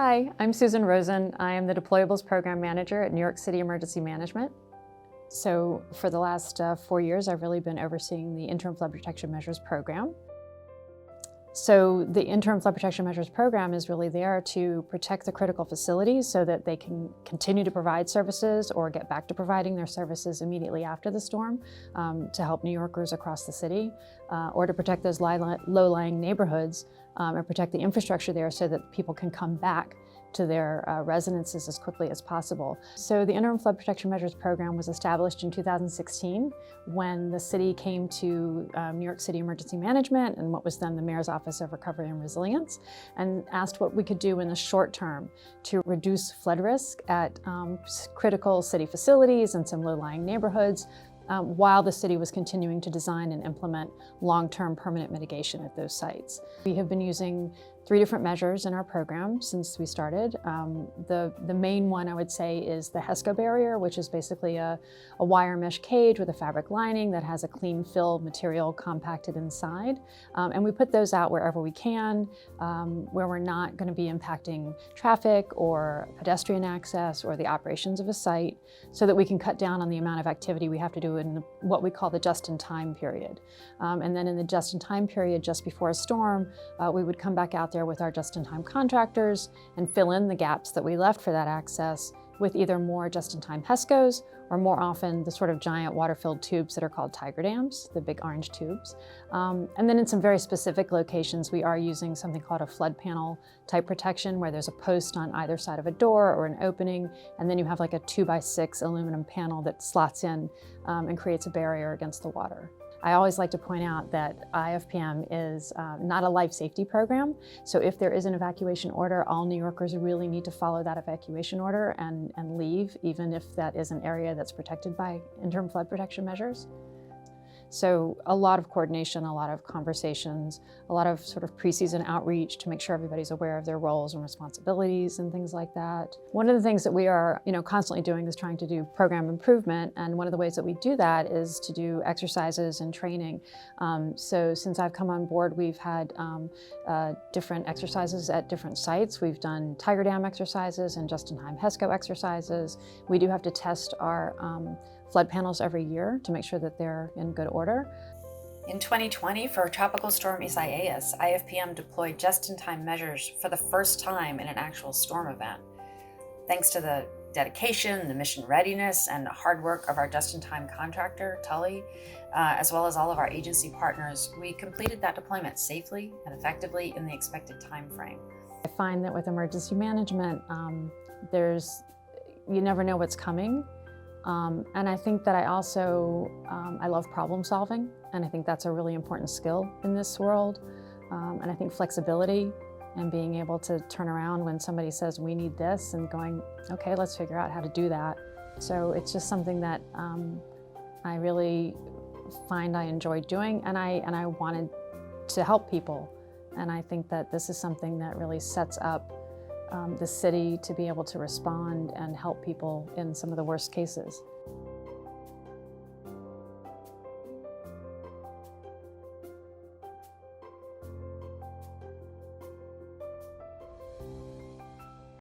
Hi, I'm Suzan Rosen. I am the Deployables Program Manager at New York City Emergency Management. So for the last 4 years, I've really been overseeing the Interim Flood Protection Measures Program. So the Interim Flood Protection Measures Program is really there to protect the critical facilities so that they can continue to provide services or get back to providing their services immediately after the storm to help New Yorkers across the city, or to protect those low-lying neighborhoods and protect the infrastructure there so that people can come back to their residences as quickly as possible. So the Interim Flood Protection Measures Program was established in 2016 when the city came to New York City Emergency Management and what was then the Mayor's Office of Recovery and Resilience, and asked what we could do in the short term to reduce flood risk at critical city facilities and some low-lying neighborhoods, while the city was continuing to design and implement long-term permanent mitigation at those sites. We have been using 3 different measures in our program since we started. The main one, I would say, is the HESCO barrier, which is basically a wire mesh cage with a fabric lining that has a clean fill material compacted inside. And we put those out wherever we can, where we're not going to be impacting traffic or pedestrian access or the operations of a site, so that we can cut down on the amount of activity we have to do in what we call the just-in-time period. And then in the just-in-time period, just before a storm, we would come back out there with our just-in-time contractors and fill in the gaps that we left for that access with either more just-in-time HESCOs or more often the sort of giant water-filled tubes that are called tiger dams, the big orange tubes. And then in some very specific locations, we are using something called a flood panel type protection, where there's a post on either side of a door or an opening, and then you have like a 2x6 aluminum panel that slots in and creates a barrier against the water. I always like to point out that IFPM is not a life safety program. So if there is an evacuation order, all New Yorkers really need to follow that evacuation order and leave, even if that is an area that's protected by interim flood protection measures. So a lot of coordination, a lot of conversations, a lot of sort of pre-season outreach to make sure everybody's aware of their roles and responsibilities and things like that. One of the things that we are constantly doing is trying to do program improvement, and one of the ways that we do that is to do exercises and training. So since I've come on board, we've had different exercises at different sites. We've done tiger dam exercises and just-in-time HESCO exercises. We do have to test our flood panels every year to make sure that they're in good order. In 2020, for Tropical Storm Isaias, IFPM deployed just-in-time measures for the first time in an actual storm event. Thanks to the dedication, the mission readiness, and hard work of our just-in-time contractor, Tully, as well as all of our agency partners, we completed that deployment safely and effectively in the expected time frame. I find that with emergency management, you never know what's coming. And I think that I love problem solving, and I think that's a really important skill in this world. And I think flexibility and being able to turn around when somebody says we need this and going, okay, let's figure out how to do that. So it's just something that I really find I enjoy doing, and I wanted to help people. And I think that this is something that really sets up the city to be able to respond and help people in some of the worst cases.